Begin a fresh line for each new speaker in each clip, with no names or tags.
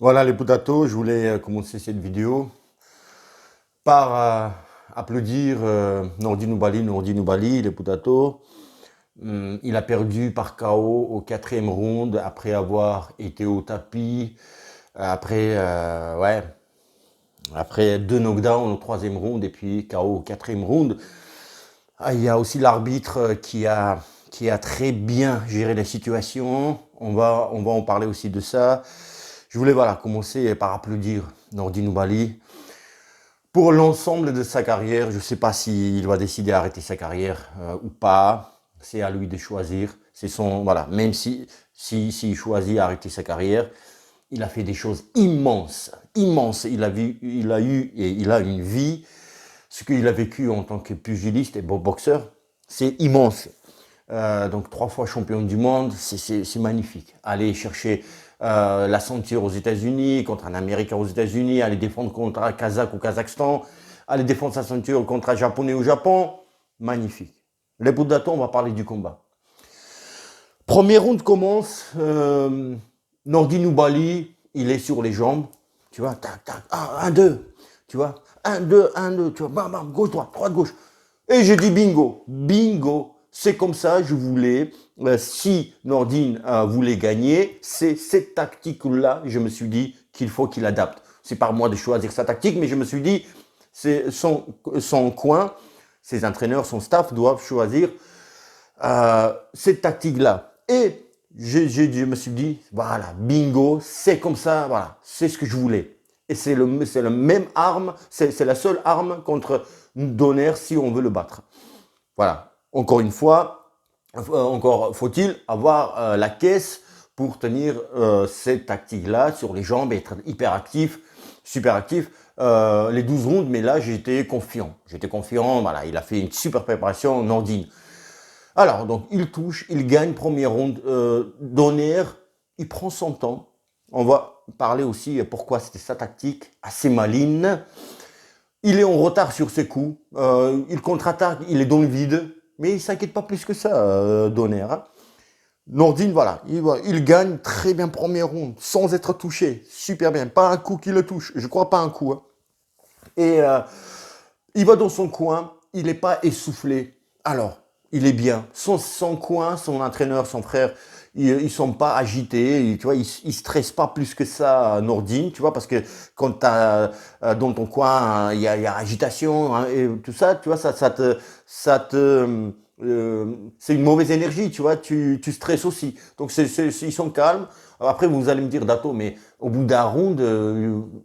Voilà les potatoes, je voulais commencer cette vidéo par applaudir Nourdine Oubali, les potatoes. Il a perdu par KO au quatrième round après avoir été au tapis, après, après deux knockdowns au troisième round et puis KO au quatrième round. Il y a aussi l'arbitre qui a très bien géré la situation. On va en parler aussi de ça. Je voulais voilà, commencer par applaudir Nourdine Oubali. Pour l'ensemble de sa carrière, je ne sais pas s'il va décider d'arrêter sa carrière ou pas. C'est à lui de choisir. C'est son voilà. Même s'il choisit d'arrêter sa carrière, il a fait des choses immenses, immenses. Il a eu et il a une vie. Ce qu'il a vécu en tant que pugiliste et boxeur, c'est immense. Donc trois fois champion du monde, c'est magnifique. Aller chercher la ceinture aux États-Unis, contre un Américain aux États-Unis, aller défendre contre un Kazakh au Kazakhstan, aller défendre sa ceinture contre un Japonais au Japon, magnifique. Les bouts d'attente, on va parler du combat. Premier round commence, Nordine Oubali, il est sur les jambes, tu vois, tac, tac, un, deux, tu vois, un, deux, tu vois, bam, bam, gauche, droite, gauche. Et je dis bingo, bingo, c'est comme ça, je voulais, si Nordine voulait gagner, c'est cette tactique-là, je me suis dit qu'il faut qu'il adapte. C'est pas moi de choisir sa tactique, mais je me suis dit, c'est son coin, ses entraîneurs, son staff doivent choisir cette tactique-là. Et je me suis dit, voilà, bingo, c'est comme ça, voilà, c'est ce que je voulais. Et c'est le même arme, c'est la seule arme contre Donner si on veut le battre. Voilà. Encore une fois, encore faut-il avoir la caisse pour tenir cette tactique-là sur les jambes et être hyper actif, super actif. Les 12 rounds, mais là, j'étais confiant. J'étais confiant, voilà, il a fait une super préparation, Nordine. Alors, donc, il touche, il gagne, premier round. Donner, il prend son temps. On va parler aussi pourquoi c'était sa tactique, assez maligne. Il est en retard sur ses coups. Il contre-attaque, il est dans le vide. Mais il ne s'inquiète pas plus que ça, Donner. Hein. Nordine, voilà, il gagne très bien premier round, sans être touché. Super bien. Pas un coup qui le touche. Je crois pas un coup. Hein. Et il va dans son coin, il n'est pas essoufflé. Alors, il est bien. Son coin, son entraîneur, son frère, ils ne sont pas agités. Tu vois, ils ne stressent pas plus que ça, Nordine, tu vois, parce que quand tu as dans ton coin, il y a agitation hein, et tout ça, tu vois, c'est une mauvaise énergie, tu vois, tu stresses aussi. Donc, ils sont calmes. Après, vous allez me dire, Dato, mais au bout d'un round,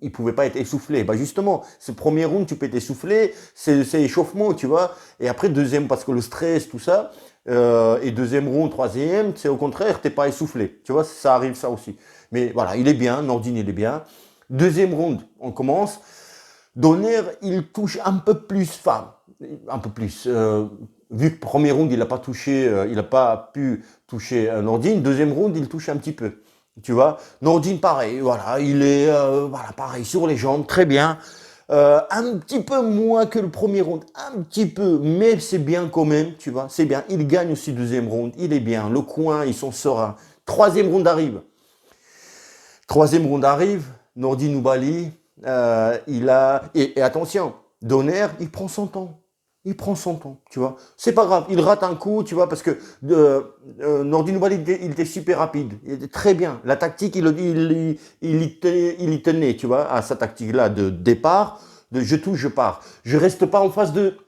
il pouvait pas être essoufflé. Bah justement, ce premier round, tu peux être essoufflé, c'est échauffement, tu vois. Et après, deuxième, parce que le stress, tout ça, et deuxième round, troisième, c'est au contraire, t'es pas essoufflé. Tu vois, ça arrive ça aussi. Mais voilà, il est bien, Nordine, il est bien. Deuxième round, on commence. Donner, il touche un peu plus, enfin, un peu plus. Vu que premier round, il n'a pas touché, il n'a pas pu toucher Nordine. Deuxième round, il touche un petit peu. Tu vois, Nordine, pareil, voilà, il est voilà, pareil, sur les jambes, très bien. Un petit peu moins que le premier round, un petit peu, mais c'est bien quand même, tu vois, c'est bien. Il gagne aussi le deuxième round, il est bien. Le coin, ils sont sereins. Troisième round arrive. Troisième round arrive, Nordine Oubali, il a. Et attention, Donner, il prend son temps. Il prend son temps, tu vois. C'est pas grave, il rate un coup, tu vois, parce que Nordine Oubali, il était super rapide. Il était très bien. La tactique, il y tenait, tu vois, à sa tactique-là de départ, de je touche, je pars. Je reste pas en face de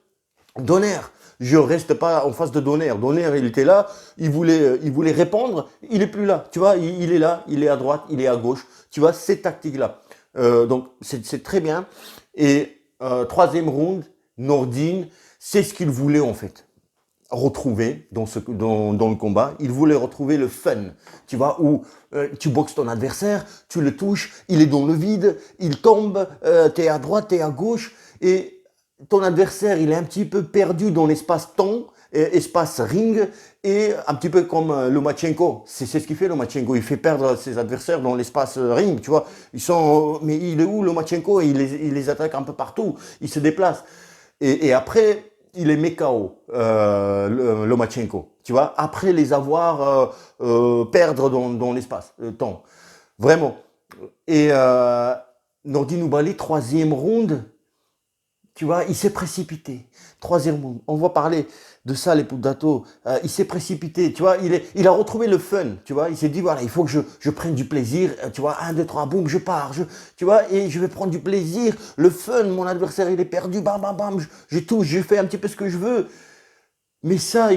Donner. Je reste pas en face de Donner. Donner, il était là, il voulait répondre, il est plus là. Tu vois, il est là, il est à droite, il est à gauche. Tu vois, cette tactique-là. Donc, c'est très bien. Et troisième round, Nordine, c'est ce qu'il voulait en fait retrouver dans le combat. Il voulait retrouver le fun, tu vois, où tu boxes ton adversaire, tu le touches, il est dans le vide, il tombe, t'es à droite, t'es à gauche, et ton adversaire, il est un petit peu perdu dans l'espace-temps, espace ring, et un petit peu comme Lomachenko. C'est ce qu'il fait, Lomachenko. Il fait perdre ses adversaires dans l'espace ring, tu vois. Ils sont, mais il est où, Lomachenko? Il les attaque un peu partout. Il se déplace. Et après, il est KO, Lomachenko. Tu vois, après les avoir perdre dans l'espace, le temps. Vraiment. Et Nordine Oubaly, troisième round, tu vois, il s'est précipité. Troisième round. On va parler de ça, les Poudato. Il s'est précipité, tu vois. Il a retrouvé le fun, tu vois. Il s'est dit, voilà, il faut que je prenne du plaisir. Tu vois, un, deux, trois, boum, je pars. Tu vois, et je vais prendre du plaisir. Le fun, mon adversaire, il est perdu. Bam, bam, bam. Je touche, je fais un petit peu ce que je veux. Mais ça,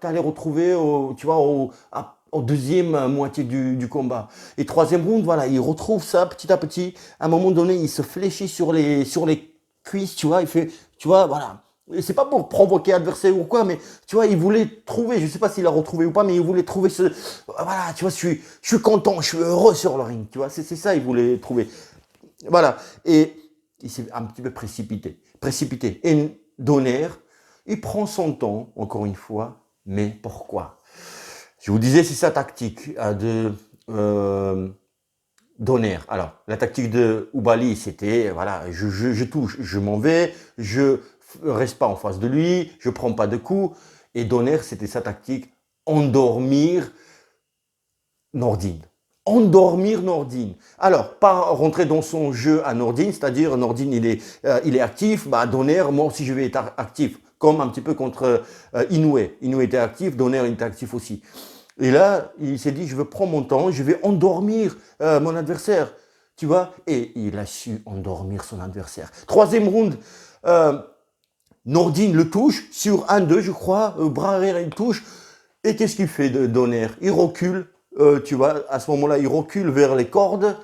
t'allais retrouver tu vois, au deuxième moitié du combat. Et troisième round, voilà, il retrouve ça petit à petit. À un moment donné, il se fléchit sur les cuisses, tu vois, il fait, tu vois, voilà. Et c'est pas pour provoquer l'adversaire ou quoi, mais tu vois, il voulait trouver, je sais pas s'il a retrouvé ou pas, mais il voulait trouver voilà, tu vois, je suis content, je suis heureux sur le ring, tu vois, c'est ça, il voulait trouver. Voilà. Et il s'est un petit peu précipité. Et Donner, il prend son temps, encore une fois, mais pourquoi? Je vous disais, c'est sa tactique de Donner. Alors, la tactique de Oubaly, c'était, voilà, je touche, je m'en vais, je reste pas en face de lui, je prends pas de coups. Et Donner, c'était sa tactique, endormir Nordine. Endormir Nordine. Alors, pas rentrer dans son jeu à Nordine, c'est-à-dire Nordine, il est actif, bah Donner, moi aussi je vais être actif, comme un petit peu contre Inoue. Inoue était actif, Donner était actif aussi. Et là, il s'est dit, je vais prendre mon temps, je vais endormir mon adversaire, tu vois, et il a su endormir son adversaire. Troisième round, euh, Nordine le touche sur 1-2, je crois, bras arrière, il touche, et qu'est-ce qu'il fait de Donner? Il recule, tu vois, à ce moment-là, il recule vers les cordes.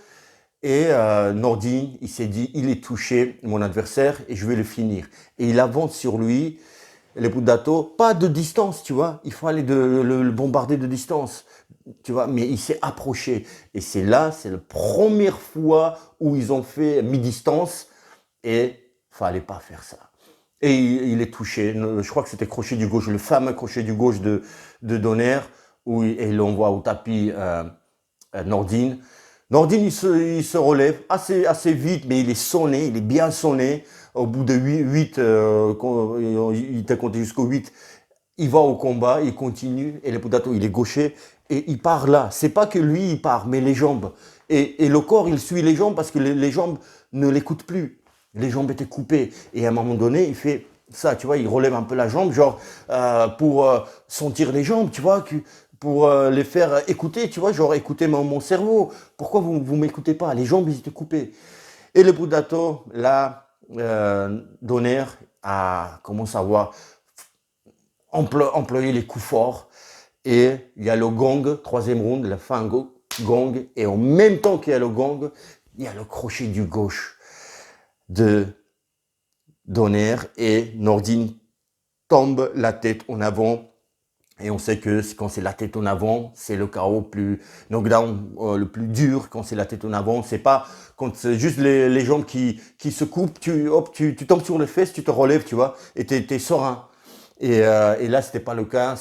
Et Nordine, il s'est dit, il est touché, mon adversaire, et je vais le finir. Et il avance sur lui, les Poudato, pas de distance, tu vois. Il faut aller le bombarder de distance, tu vois. Mais il s'est approché. Et c'est la première fois où ils ont fait mi-distance. Et fallait pas faire ça. Et il est touché. Je crois que c'était crochet du gauche, le fameux crochet du gauche de Donner, où il l'envoie au tapis Nordine. Nordine, il se relève assez vite, mais il est sonné, il est bien sonné. Au bout de 8 il était compté jusqu'au 8. Il va au combat, il continue, et le Poudato, il est gaucher, et il part là. C'est pas que lui, il part, mais les jambes. Et le corps, il suit les jambes parce que les jambes ne l'écoutent plus. Les jambes étaient coupées. Et à un moment donné, il fait ça, tu vois, il relève un peu la jambe, genre pour sentir les jambes, tu vois, pour les faire écouter, tu vois, genre écouter mon cerveau. Pourquoi vous m'écoutez pas? Les jambes, ils étaient coupées. Et le Poudato, là, Donner a commencé à voir employer les coups forts. Et il y a le gong, troisième round, la fin gong. Et en même temps qu'il y a le gong, il y a le crochet du gauche de Donner. Et Nordine tombe la tête en avant. Et on sait que quand c'est la tête en avant, c'est le KO plus knockdown le plus dur. Quand c'est la tête en avant, c'est pas quand c'est juste les jambes qui se coupent, tu tombes sur les fesses, tu te relèves, tu vois, et t'es serein. Et là, c'était pas le cas,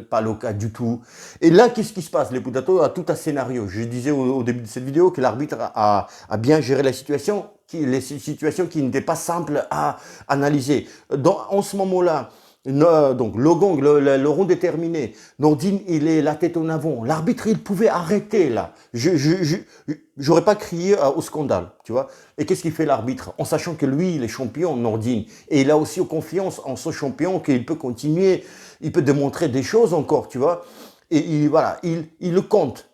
pas le cas du tout. Et là, qu'est-ce qui se passe? Les Poudato a tout un scénario. Je disais au début de cette vidéo que l'arbitre a bien géré la situation, les situations qui n'étaient pas simples à analyser. En ce moment-là, donc le gong, le round est terminé. Nordine, il est la tête en avant. L'arbitre, il pouvait arrêter là. J'aurais pas crié au scandale, tu vois. Et qu'est-ce qu'il fait l'arbitre? En sachant que lui, il est champion, Nordine. Et il a aussi confiance en ce champion qu'il peut continuer, il peut démontrer des choses encore, tu vois. Et voilà, il le compte.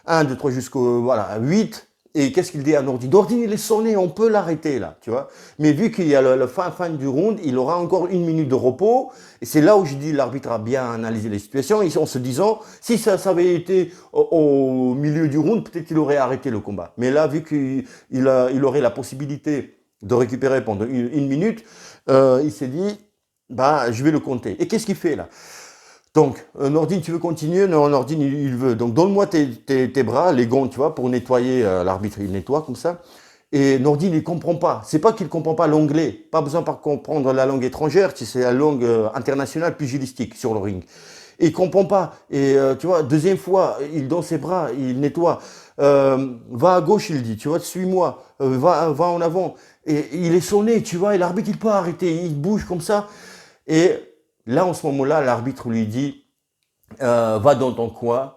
1, 2, 3 jusqu'au voilà, 8. Et qu'est-ce qu'il dit à Nordine? Nordine, il est sonné, on peut l'arrêter là, tu vois. Mais vu qu'il y a le fin du round, il aura encore 1 minute de repos. Et c'est là où je dis l'arbitre a bien analysé les situations, en se disant, si ça avait été au milieu du round, peut-être qu'il aurait arrêté le combat. Mais là, vu qu'il aurait la possibilité de récupérer pendant 1 minute, il s'est dit, bah, je vais le compter. Et qu'est-ce qu'il fait là? Donc, Nordine, tu veux continuer? Non, Nordine, il veut. Donc, donne-moi tes bras, les gants, tu vois, pour nettoyer. L'arbitre, il nettoie comme ça. Et Nordine, il comprend pas. C'est pas qu'il comprend pas l'anglais. Pas besoin de comprendre la langue étrangère, c'est la langue internationale pugilistique sur le ring. Et il comprend pas. Et tu vois, deuxième fois, il donne ses bras, il nettoie. Va à gauche, il dit, tu vois, suis-moi. Va en avant. Et il est sonné, tu vois, et l'arbitre, il peut arrêter. Il bouge comme ça. Et là, en ce moment-là, l'arbitre lui dit, va dans ton coin,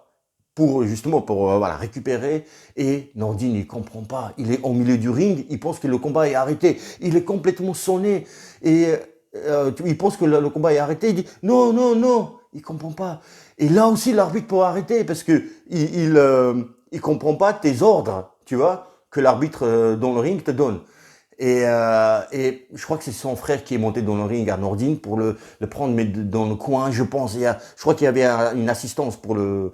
pour justement pour voilà, récupérer. Et Nordine, il comprend pas. Il est au milieu du ring, il pense que le combat est arrêté. Il est complètement sonné. Et il pense que le combat est arrêté. Il dit non, non, non. Il comprend pas. Et là aussi, l'arbitre peut arrêter parce que il comprend pas tes ordres, tu vois, que l'arbitre dans le ring te donne. Et je crois que c'est son frère qui est monté dans le ring à Nordine pour le prendre mais dans le coin, je pense. Je crois qu'il y avait une assistance pour le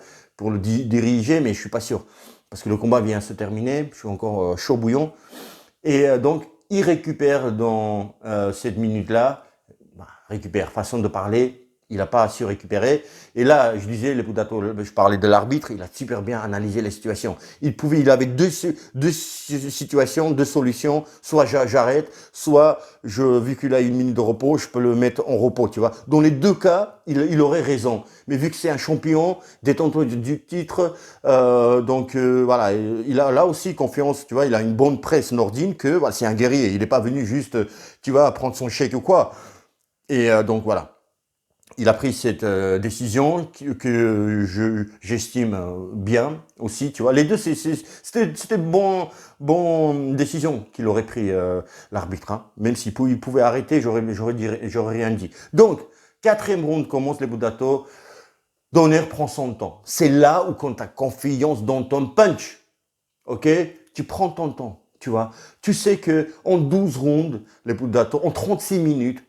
diriger, mais je suis pas sûr. Parce que le combat vient se terminer, je suis encore chaud bouillon. Et donc, il récupère dans cette minute-là, récupère, façon de parler, il n'a pas su récupérer. Et là, je disais, les Pudato, je parlais de l'arbitre, il a super bien analysé les situations. Il avait deux situations, deux solutions. Soit j'arrête, soit vu qu'il a une minute de repos, je peux le mettre en repos, tu vois. Dans les deux cas, il aurait raison. Mais vu que c'est un champion, détenteur du titre, voilà, il a là aussi confiance, tu vois, il a une bonne presse Nordine que, voilà, c'est un guerrier. Il n'est pas venu juste, tu vois, prendre son chèque ou quoi. Et donc voilà. Il a pris cette décision j'estime bien aussi, tu vois. Les deux, c'était bon décision qu'il aurait pris l'arbitre, hein. Même s'il pouvait arrêter, j'aurais rien dit. Donc, quatrième round commence les Budato. Donner prend son temps. C'est là où quand tu as confiance dans ton punch, ok, tu prends ton temps. Tu vois, tu sais que en 12 rounds, les Budato, en 36 minutes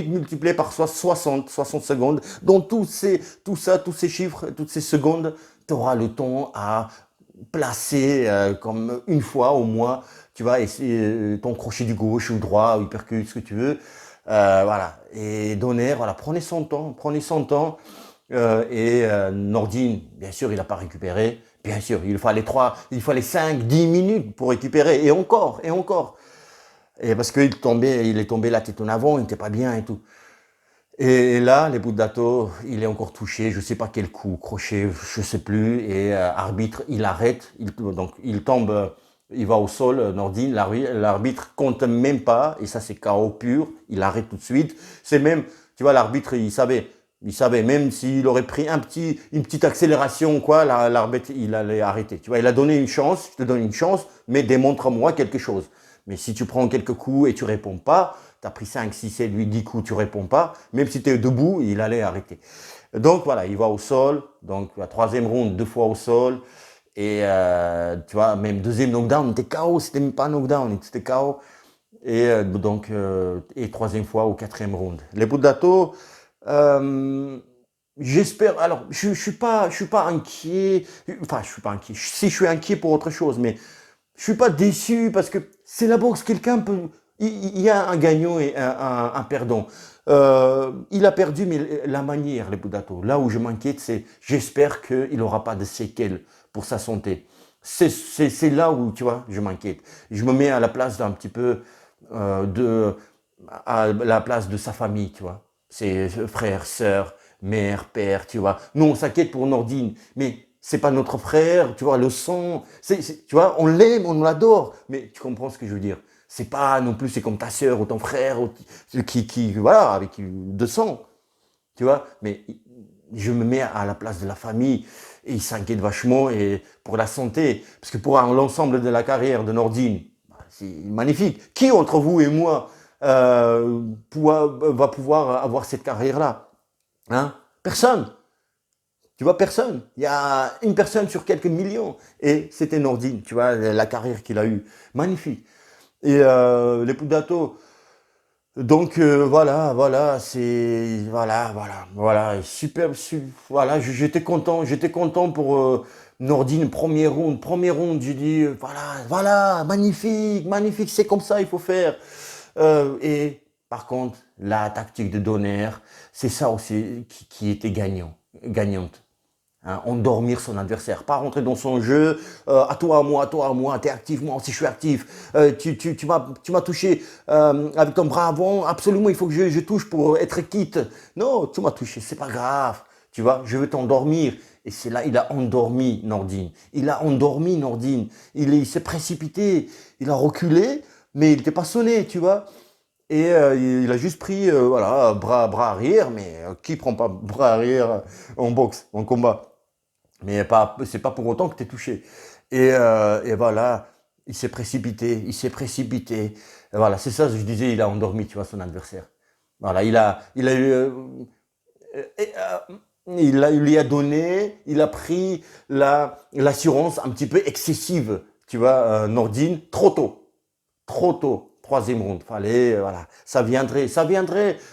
multipliées par 60 secondes, dans tous ces chiffres, toutes ces secondes, tu auras le temps à placer comme une fois au moins, tu vois, ton crochet du gauche ou droit, ou uppercut, ce que tu veux. Voilà. Et Donner, voilà, prenez son temps. Nordine, bien sûr, il n'a pas récupéré. Bien sûr, il fallait 5, 10 minutes pour récupérer. Et encore. Et parce qu'il est tombé la tête en avant, il n'était pas bien et tout. Et là, les Budato, il est encore touché, je sais pas quel coup, crochet, je sais plus. Et arbitre, il arrête, donc il tombe, il va au sol, Nordine, l'arbitre compte même pas, et ça c'est KO pur, il arrête tout de suite. C'est même, tu vois, l'arbitre, il savait, même s'il aurait pris une petite accélération, quoi, l'arbitre, il allait arrêter. Tu vois, il a donné une chance, je te donne une chance, mais démontre-moi quelque chose. Mais si tu prends quelques coups et tu réponds pas, tu as pris 5, 6, 7, 8, 10 coups, tu réponds pas, même si tu es debout, il allait arrêter. Donc voilà, il va au sol, donc la troisième round, 2 fois au sol, et tu vois, même deuxième knockdown, c'était KO, c'était même pas un knockdown, c'était KO. Et troisième fois au quatrième round. Les Budato, j'espère, alors je suis pas inquiet, enfin je suis pas inquiet, si je suis inquiet pour autre chose, mais je suis pas déçu parce que c'est la boxe, quelqu'un peut, il y a un gagnant et un perdant. Il a perdu, mais la manière, les Budato, là où je m'inquiète, c'est j'espère qu'il n'aura pas de séquelles pour sa santé. C'est là où, tu vois, je m'inquiète. Je me mets à la place d'un petit peu à la place de sa famille, tu vois. Ses frères, sœurs, mère, père, tu vois. Nous, on s'inquiète pour Nordine, mais c'est pas notre frère, tu vois, le sang, tu vois, on l'aime, on l'adore, mais tu comprends ce que je veux dire. C'est pas non plus, c'est comme ta sœur ou ton frère voilà, avec de sang, tu vois. Mais je me mets à la place de la famille et ils s'inquiètent vachement et pour la santé, parce que pour l'ensemble de la carrière de Nordine, c'est magnifique. Qui entre vous et moi va pouvoir avoir cette carrière-là, hein? Personne. Tu vois, personne. Il y a une personne sur quelques millions. Et c'était Nordine, tu vois, la carrière qu'il a eue. Magnifique. Et les Pudato. Donc voilà, voilà, super, voilà, j'étais content pour Nordine, premier round, j'ai dit, voilà, magnifique, c'est comme ça, il faut faire. Et par contre, la tactique de Donner, c'est ça aussi qui était gagnante. Hein, endormir son adversaire, pas rentrer dans son jeu, à toi, à moi, t'es actif, moi aussi je suis actif, tu m'as touché avec ton bras avant, absolument il faut que je touche pour être quitte. Non, tu m'as touché, c'est pas grave, tu vois, je veux t'endormir. Et c'est là, il a endormi Nordine. Il s'est précipité, il a reculé, mais il n'était pas sonné, tu vois. Et il a juste pris, voilà, bras arrière, mais qui prend pas bras arrière en boxe, en combat? Mais c'est pas pour autant que tu es touché. Et voilà, il s'est précipité, il s'est précipité. Et voilà, c'est ça, je disais, il a endormi, tu vois, son adversaire. Voilà, il a eu, et, il lui a donné, il a pris l'assurance un petit peu excessive, tu vois, Nordine, trop tôt, troisième round. Fallait, voilà, ça viendrait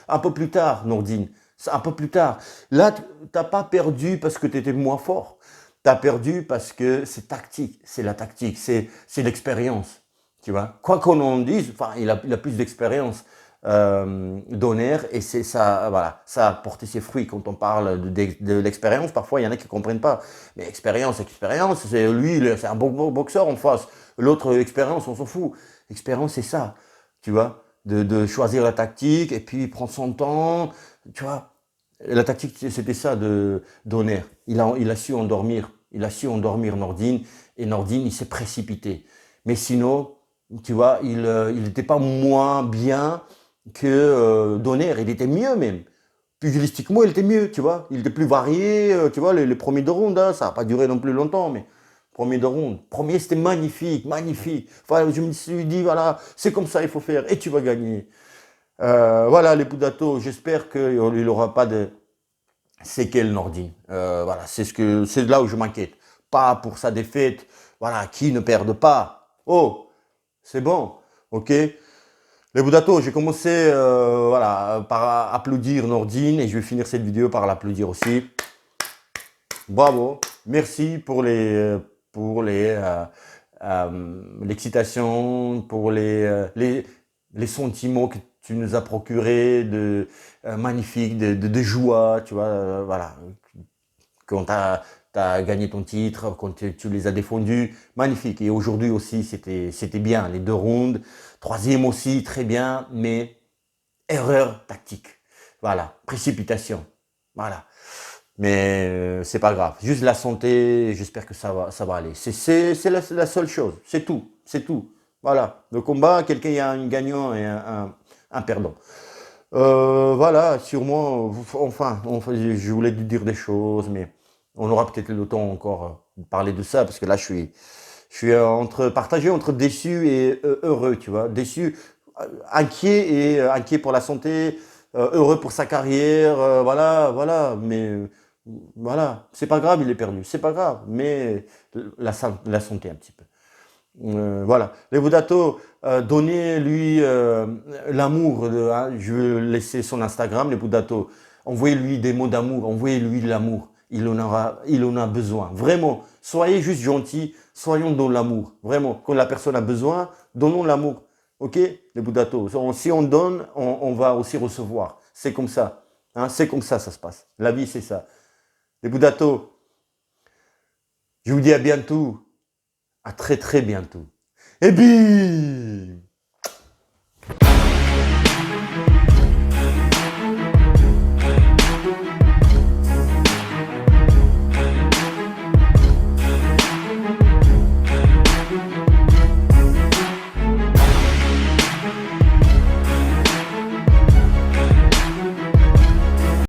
un peu plus tard, Nordine, un peu plus tard. Là, t'as pas perdu parce que tu étais moins fort. Tu as perdu parce que c'est tactique, c'est la tactique, c'est l'expérience, tu vois. Quoi qu'on en dise, enfin, il a plus d'expérience Donner et c'est ça, voilà, ça a porté ses fruits quand on parle de l'expérience. Parfois, il y en a qui comprennent pas. Mais expérience, c'est lui, c'est un bon boxeur en face. L'autre expérience, on s'en fout. Expérience, c'est ça, tu vois, de choisir la tactique et puis prendre son temps, tu vois. La tactique, c'était ça de Donner. Il a su endormir. Il a su endormir Nordine et Nordine, il s'est précipité. Mais sinon, tu vois, il n'était pas moins bien que Donner. Il était mieux même. Pugilistiquement, il était mieux, tu vois. Il était plus varié, tu vois, les premiers deux rounds, hein, ça n'a pas duré non plus longtemps, mais premier deux rounds. Premier, c'était magnifique, magnifique. Enfin, je me suis dit, voilà, c'est comme ça, il faut faire, et tu vas gagner. Voilà, les Poudato, j'espère qu'il n'aura pas de séquelles Nordine. Voilà, c'est là où je m'inquiète. Pas pour sa défaite, voilà, qui ne perde pas. Oh, c'est bon, ok. Les Boudato, j'ai commencé voilà, par applaudir Nordine et je vais finir cette vidéo par l'applaudir aussi. Bravo, merci pour l'excitation, pour les sentiments que tu nous as procurés de magnifiques, de joie, tu vois, voilà, quand tu as gagné ton titre, quand tu les as défendus, magnifique. Et aujourd'hui aussi, c'était bien, les deux rounds. Troisième aussi, très bien, mais erreur tactique. Voilà, précipitation. Voilà. Mais c'est pas grave. Juste la santé, j'espère que ça va aller. C'est la seule chose. C'est tout. C'est tout. Voilà. Le combat, quelqu'un, il y a un gagnant et un perdant. Voilà, sûrement, enfin, je voulais te dire des choses, mais on aura peut-être le temps encore de parler de ça, parce que là, je suis partagé entre déçu et heureux, tu vois. Déçu, inquiet et inquiet pour la santé, heureux pour sa carrière, voilà, voilà, mais voilà, c'est pas grave, il est perdu, c'est pas grave, mais la santé un petit peu. Voilà. Levudato, donnez-lui l'amour. Hein, je vais laisser son Instagram, Levudato. Envoyez-lui des mots d'amour, envoyez-lui de l'amour. Il en a besoin. Vraiment, soyez juste gentils, soyons dans l'amour. Vraiment, quand la personne a besoin, donnons l'amour. Ok, Levudato. Si on donne, on va aussi recevoir. C'est comme ça. Hein, c'est comme ça se passe. La vie, c'est ça. Levudato, je vous dis à bientôt. À très très bientôt. Et puis